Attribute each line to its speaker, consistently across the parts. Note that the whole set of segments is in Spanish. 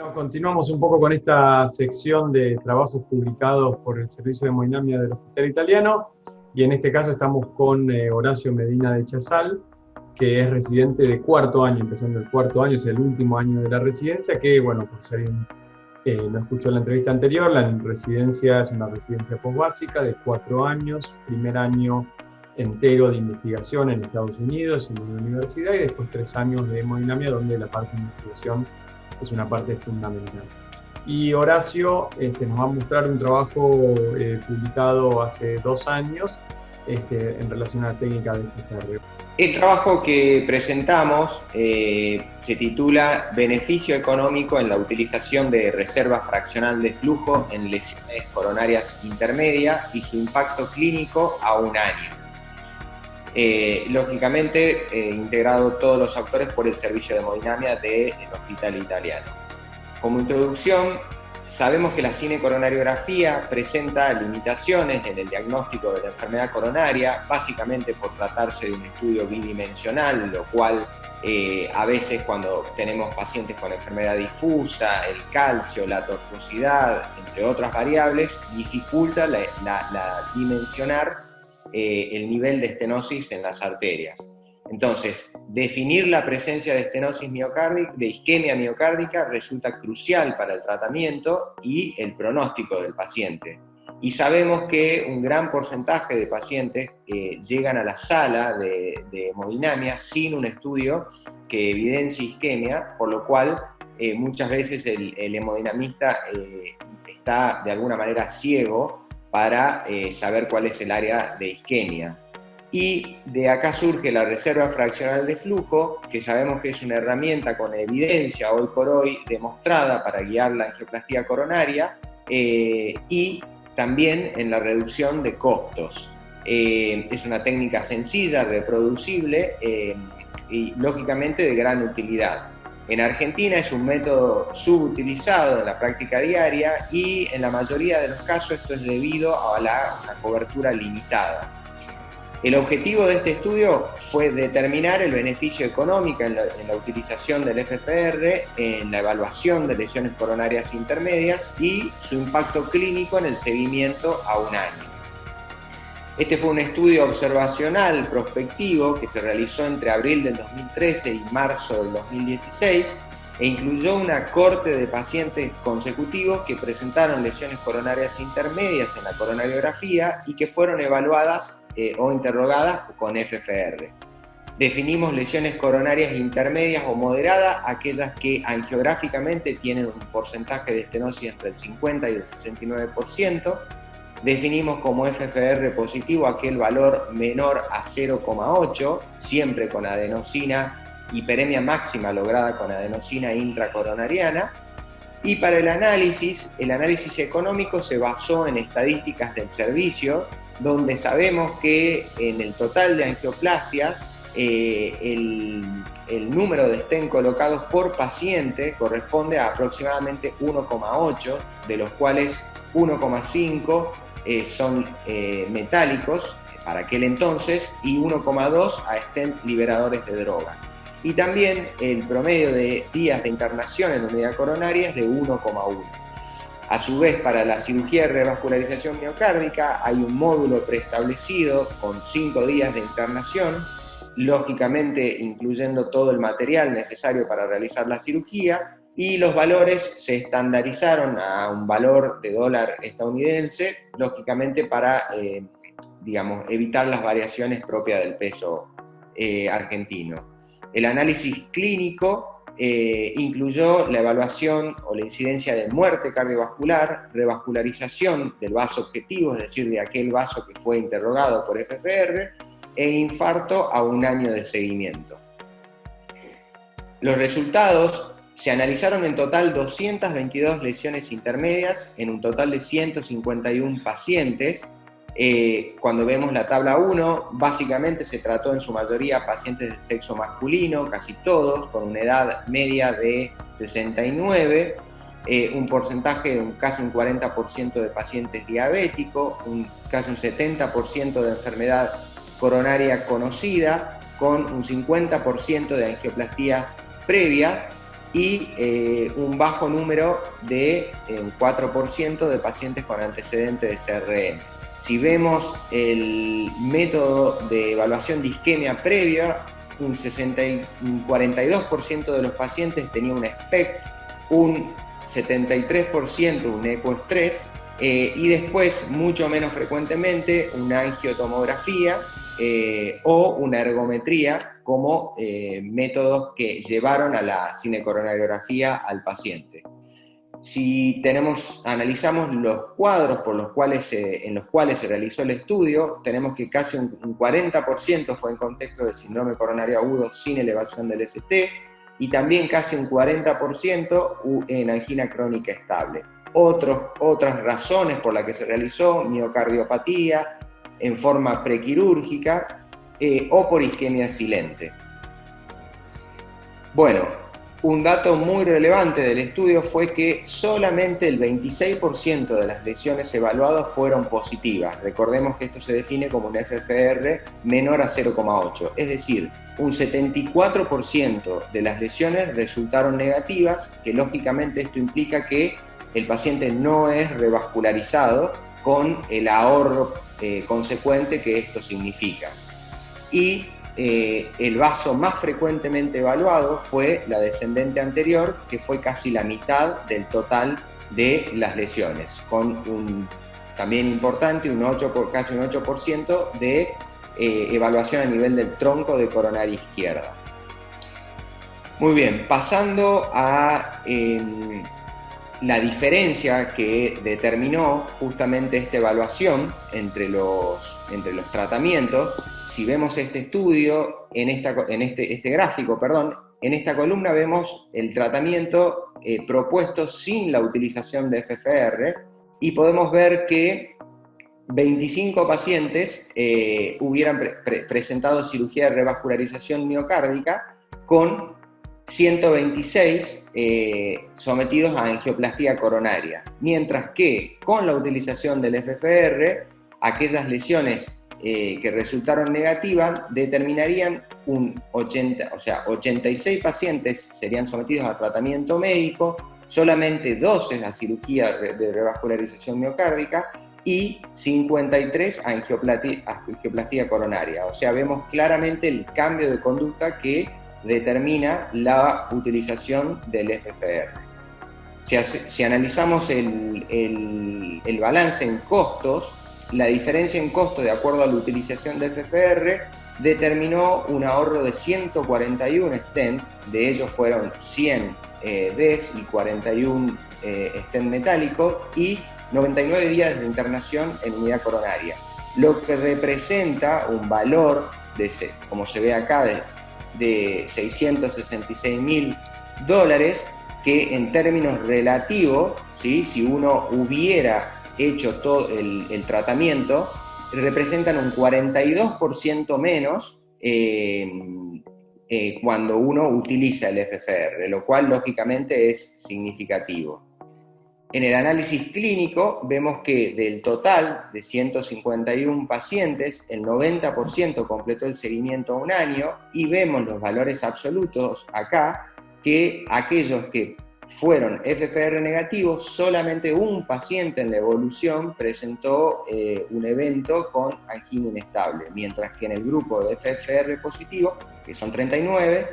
Speaker 1: Bueno, continuamos un poco con esta sección de trabajos publicados por el Servicio de Hemodinamia del Hospital Italiano, y en este caso estamos con Horacio Medina de Chazal, que es residente de cuarto año, empezando el cuarto año, es el último año de la residencia, que bueno, por si alguien no escuchó la entrevista anterior, la residencia es una residencia posbásica de 4 años, primer año entero de investigación en Estados Unidos, en una universidad, y después 3 años de hemodinamia, donde la parte de investigación es una parte fundamental. Y Horacio nos va a mostrar un trabajo publicado hace 2 años en relación a la técnica de FFR.
Speaker 2: El trabajo que presentamos se titula Beneficio económico en la utilización de reserva fraccional de flujo en lesiones coronarias intermedias y su impacto clínico a 1 año. Lógicamente, integrado todos los actores por el servicio de hemodinamia del Hospital Italiano. Como introducción, sabemos que la cinecoronariografía presenta limitaciones en el diagnóstico de la enfermedad coronaria, básicamente por tratarse de un estudio bidimensional, lo cual a veces cuando tenemos pacientes con enfermedad difusa, el calcio, la tortuosidad, entre otras variables, dificulta la dimensionar el nivel de estenosis en las arterias. Entonces, definir la presencia de estenosis miocárdica, de isquemia miocárdica, resulta crucial para el tratamiento y el pronóstico del paciente. Y sabemos que un gran porcentaje de pacientes llegan a la sala de hemodinamia sin un estudio que evidencie isquemia, por lo cual muchas veces el hemodinamista está de alguna manera ciego para saber cuál es el área de isquemia. Y de acá surge la reserva fraccional de flujo, que sabemos que es una herramienta con evidencia hoy por hoy demostrada para guiar la angioplastía coronaria y también en la reducción de costos. Es una técnica sencilla, reproducible y lógicamente de gran utilidad. En Argentina es un método subutilizado en la práctica diaria y en la mayoría de los casos esto es debido a una cobertura limitada. El objetivo de este estudio fue determinar el beneficio económico en la utilización del FFR, en la evaluación de lesiones coronarias intermedias y su impacto clínico en el seguimiento a 1 año. Este fue un estudio observacional prospectivo que se realizó entre abril del 2013 y marzo del 2016 e incluyó una cohorte de pacientes consecutivos que presentaron lesiones coronarias intermedias en la coronariografía y que fueron evaluadas o interrogadas con FFR. Definimos lesiones coronarias intermedias o moderadas, aquellas que angiográficamente tienen un porcentaje de estenosis entre el 50 y el 69%. Definimos como FFR positivo aquel valor menor a 0,8, siempre con adenosina, hiperemia máxima lograda con adenosina intracoronariana. Y para el análisis económico se basó en estadísticas del servicio, donde sabemos que en el total de angioplastias, el número de stent colocados por paciente corresponde a aproximadamente 1,8, de los cuales 1,5 son metálicos para aquel entonces y 1,2 a stent liberadores de drogas. Y también el promedio de días de internación en unidad coronaria es de 1,1. A su vez, para la cirugía de revascularización miocárdica hay un módulo preestablecido con 5 días de internación, lógicamente incluyendo todo el material necesario para realizar la cirugía, y los valores se estandarizaron a un valor de dólar estadounidense, lógicamente para evitar las variaciones propias del peso argentino. El análisis clínico incluyó la evaluación o la incidencia de muerte cardiovascular, revascularización del vaso objetivo, es decir, de aquel vaso que fue interrogado por FFR, e infarto a 1 año de seguimiento. Los resultados: se analizaron en total 222 lesiones intermedias en un total de 151 pacientes. Cuando vemos la tabla 1, básicamente se trató en su mayoría pacientes de sexo masculino, casi todos, con una edad media de 69, un porcentaje de casi un 40% de pacientes diabéticos, casi un 70% de enfermedad coronaria conocida, con un 50% de angioplastías previas, y un bajo número de 4% de pacientes con antecedentes de CRM. Si vemos el método de evaluación de isquemia previa, un 42% de los pacientes tenía un SPECT, un 73% un ecoestrés, y después, mucho menos frecuentemente, una angiotomografía o una ergometría como métodos que llevaron a la cinecoronariografía al paciente. Si analizamos los cuadros en los cuales se realizó el estudio, tenemos que casi un 40% fue en contexto de síndrome coronario agudo sin elevación del ST, y también casi un 40% en angina crónica estable. Otras razones por las que se realizó: miocardiopatía en forma prequirúrgica o por isquemia silente. Bueno, un dato muy relevante del estudio fue que solamente el 26% de las lesiones evaluadas fueron positivas. Recordemos que esto se define como un FFR menor a 0,8, es decir, un 74% de las lesiones resultaron negativas, que lógicamente esto implica que el paciente no es revascularizado, con el ahorro consecuente que esto significa. Y el vaso más frecuentemente evaluado fue la descendente anterior, que fue casi la mitad del total de las lesiones, con también importante, casi un 8% de evaluación a nivel del tronco de coronaria izquierda. Muy bien, pasando a la diferencia que determinó justamente esta evaluación entre los tratamientos. Si vemos este estudio, este gráfico, en esta columna vemos el tratamiento propuesto sin la utilización de FFR, y podemos ver que 25 pacientes hubieran presentado cirugía de revascularización miocárdica, con 126 sometidos a angioplastía coronaria, mientras que con la utilización del FFR, aquellas lesiones que resultaron negativas determinarían 86 pacientes serían sometidos a tratamiento médico, solamente 12 a cirugía de revascularización miocárdica y 53 a angioplastía coronaria. O sea, vemos claramente el cambio de conducta que determina la utilización del FFR. Si analizamos el balance en costos, la diferencia en costo de acuerdo a la utilización del FFR determinó un ahorro de 141 stents, de ellos fueron 100 DES y 41 stent metálicos, y 99 días de internación en unidad coronaria, lo que representa un valor, como se ve acá, de $666.000, que en términos relativos, ¿sí?, si uno hubiera hecho todo el tratamiento, representan un 42% menos cuando uno utiliza el FFR, lo cual lógicamente es significativo. En el análisis clínico vemos que del total de 151 pacientes, el 90% completó el seguimiento a un año, y vemos los valores absolutos acá, que aquellos que fueron FFR negativos, solamente un paciente en la evolución presentó un evento con angina inestable, mientras que en el grupo de FFR positivo, que son 39,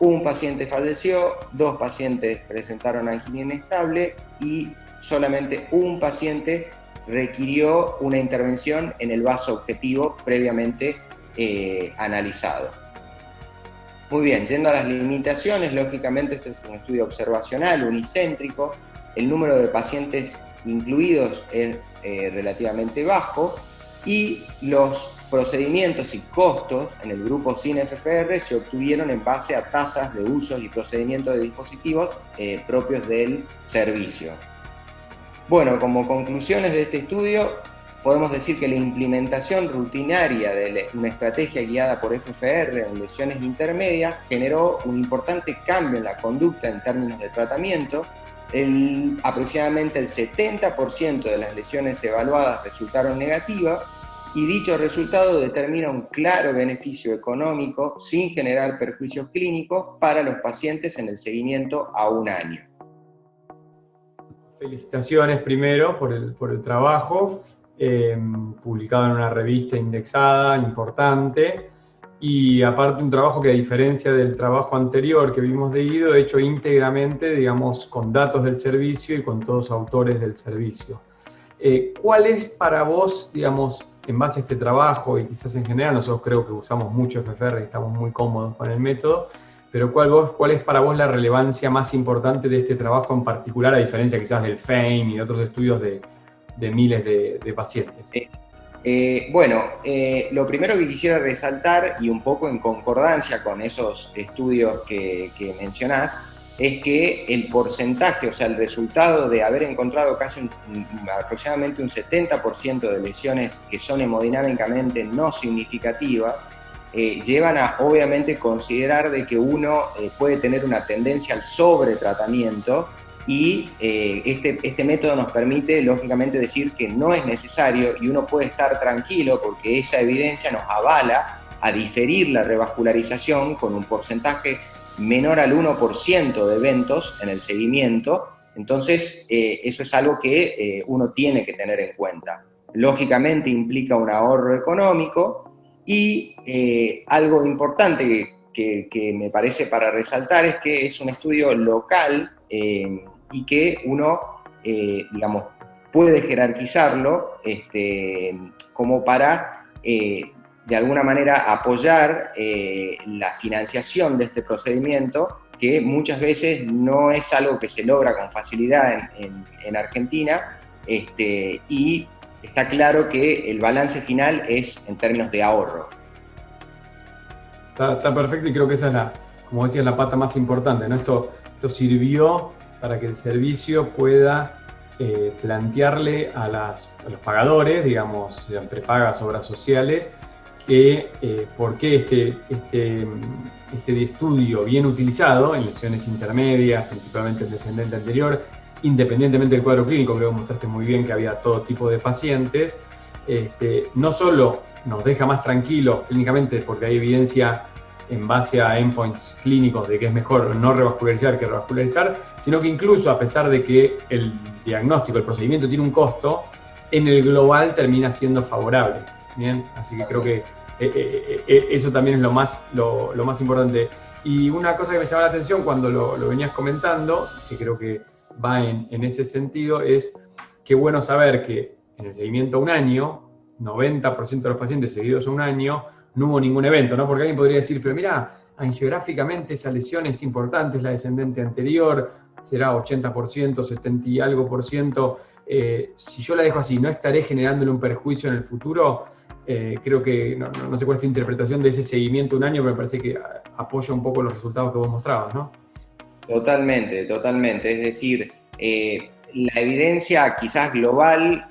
Speaker 2: un paciente falleció, 2 pacientes presentaron angina inestable y solamente un paciente requirió una intervención en el vaso objetivo previamente analizado. Muy bien, yendo a las limitaciones, lógicamente este es un estudio observacional, unicéntrico, el número de pacientes incluidos es relativamente bajo, y los procedimientos y costos en el grupo sin FFR se obtuvieron en base a tasas de usos y procedimientos de dispositivos propios del servicio. Bueno, como conclusiones de este estudio, podemos decir que la implementación rutinaria de una estrategia guiada por FFR en lesiones intermedias generó un importante cambio en la conducta en términos de tratamiento. Aproximadamente el 70% de las lesiones evaluadas resultaron negativas, y dicho resultado determina un claro beneficio económico sin generar perjuicios clínicos para los pacientes en el seguimiento a un año.
Speaker 1: Felicitaciones primero por el trabajo, publicado en una revista indexada, importante, y aparte un trabajo que, a diferencia del trabajo anterior que vimos de Guido, hecho íntegramente, digamos, con datos del servicio y con todos autores del servicio. ¿Cuál es para vos, digamos, en base a este trabajo, y quizás en general, nosotros creo que usamos mucho FFR y estamos muy cómodos con el método, pero ¿cuál es para vos la relevancia más importante de este trabajo en particular, a diferencia quizás del FAME y de otros estudios de miles de pacientes?
Speaker 2: Lo primero que quisiera resaltar, y un poco en concordancia con esos estudios que mencionás, es que el porcentaje, o sea, el resultado de haber encontrado casi aproximadamente un 70% de lesiones que son hemodinámicamente no significativas, llevan a, obviamente, considerar de que uno puede tener una tendencia al sobretratamiento, y este método nos permite, lógicamente, decir que no es necesario y uno puede estar tranquilo porque esa evidencia nos avala a diferir la revascularización con un porcentaje menor al 1% de eventos en el seguimiento. Entonces, eso es algo que uno tiene que tener en cuenta. Lógicamente implica un ahorro económico, y algo importante que me parece para resaltar es que es un estudio local, y que uno, digamos, puede jerarquizarlo como para, de alguna manera, apoyar la financiación de este procedimiento, que muchas veces no es algo que se logra con facilidad en Argentina, y está claro que el balance final es en términos de ahorro.
Speaker 1: Está perfecto, y creo que esa es como decías, la pata más importante, ¿no? Esto sirvió para que el servicio pueda plantearle a los pagadores, digamos, sean prepagas, obras sociales, que por qué este estudio bien utilizado en lesiones intermedias, principalmente el descendente anterior, independientemente del cuadro clínico, creo que mostraste muy bien que había todo tipo de pacientes, no solo nos deja más tranquilos clínicamente porque hay evidencia en base a endpoints clínicos de que es mejor no revascularizar que revascularizar, sino que incluso, a pesar de que el diagnóstico, el procedimiento tiene un costo, en el global termina siendo favorable. ¿Bien? Así que creo que eso también es lo más importante. Y una cosa que me llama la atención cuando lo venías comentando, que creo que va en ese sentido, es qué bueno saber que en el seguimiento a un año, 90% de los pacientes seguidos a un año, no hubo ningún evento, ¿no? Porque alguien podría decir, pero mira, angiográficamente esa lesión es importante, es la descendente anterior, será 80%, 70 y algo por ciento. Si yo la dejo así, ¿no estaré generándole un perjuicio en el futuro? Creo que, no sé cuál es tu interpretación de ese seguimiento un año, pero me parece que apoya un poco los resultados que vos mostrabas, ¿no?
Speaker 2: Totalmente, totalmente. Es decir, la evidencia quizás global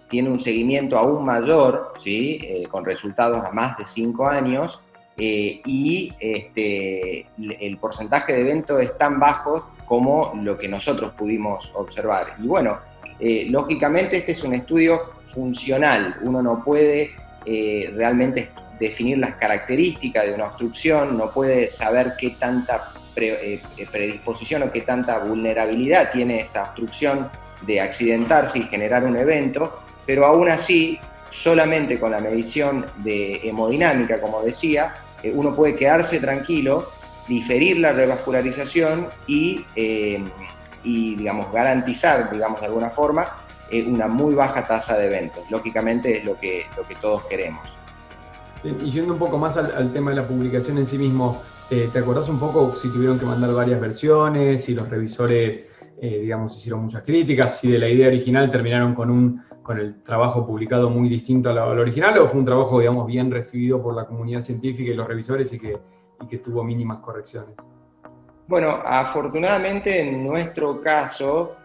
Speaker 2: tiene un seguimiento aún mayor, ¿sí? Con resultados a más de 5 años, y el porcentaje de eventos es tan bajo como lo que nosotros pudimos observar. Y bueno, lógicamente este es un estudio funcional, uno no puede realmente definir las características de una obstrucción, no puede saber qué tanta predisposición o qué tanta vulnerabilidad tiene esa obstrucción de accidentarse y generar un evento, pero aún así, solamente con la medición de hemodinámica, como decía, uno puede quedarse tranquilo, diferir la revascularización y digamos, garantizar, digamos, de alguna forma, una muy baja tasa de eventos. Lógicamente es lo que todos queremos.
Speaker 1: Y yendo un poco más al tema de la publicación en sí mismo, ¿te acordás un poco si tuvieron que mandar varias versiones, si los revisores, digamos, hicieron muchas críticas, si de la idea original terminaron con el trabajo publicado muy distinto al original, o fue un trabajo, digamos, bien recibido por la comunidad científica y los revisores y que tuvo mínimas correcciones?
Speaker 2: Bueno, afortunadamente en nuestro caso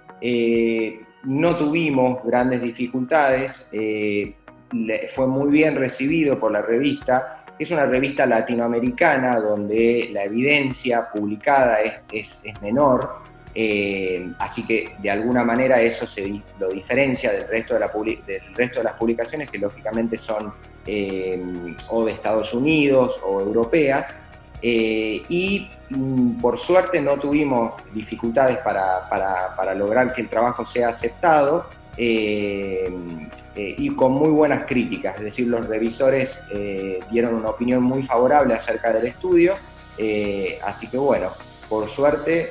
Speaker 2: no tuvimos grandes dificultades, fue muy bien recibido por la revista. Es una revista latinoamericana donde la evidencia publicada es menor, Así que de alguna manera eso lo diferencia del resto de las publicaciones, que lógicamente son o de Estados Unidos o europeas, y por suerte no tuvimos dificultades para lograr que el trabajo sea aceptado, y con muy buenas críticas, es decir, los revisores dieron una opinión muy favorable acerca del estudio, así que bueno, por suerte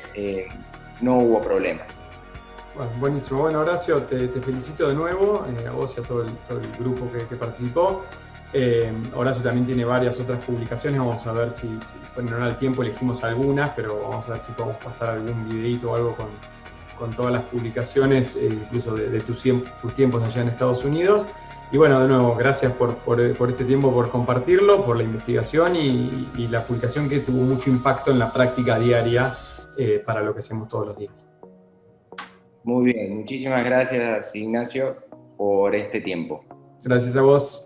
Speaker 2: no hubo problemas.
Speaker 1: Bueno, buenísimo. Bueno, Horacio, te felicito de nuevo, a vos y a todo el grupo que participó. Horacio también tiene varias otras publicaciones, vamos a ver si en honor al tiempo elegimos algunas, pero vamos a ver si podemos pasar algún videito o algo con todas las publicaciones, incluso de tus tiempos allá en Estados Unidos. Y bueno, de nuevo, gracias por este tiempo, por compartirlo, por la investigación y la publicación que tuvo mucho impacto en la práctica diaria para lo que hacemos todos los días.
Speaker 2: Muy bien, muchísimas gracias, Ignacio, por este tiempo.
Speaker 1: Gracias a vos.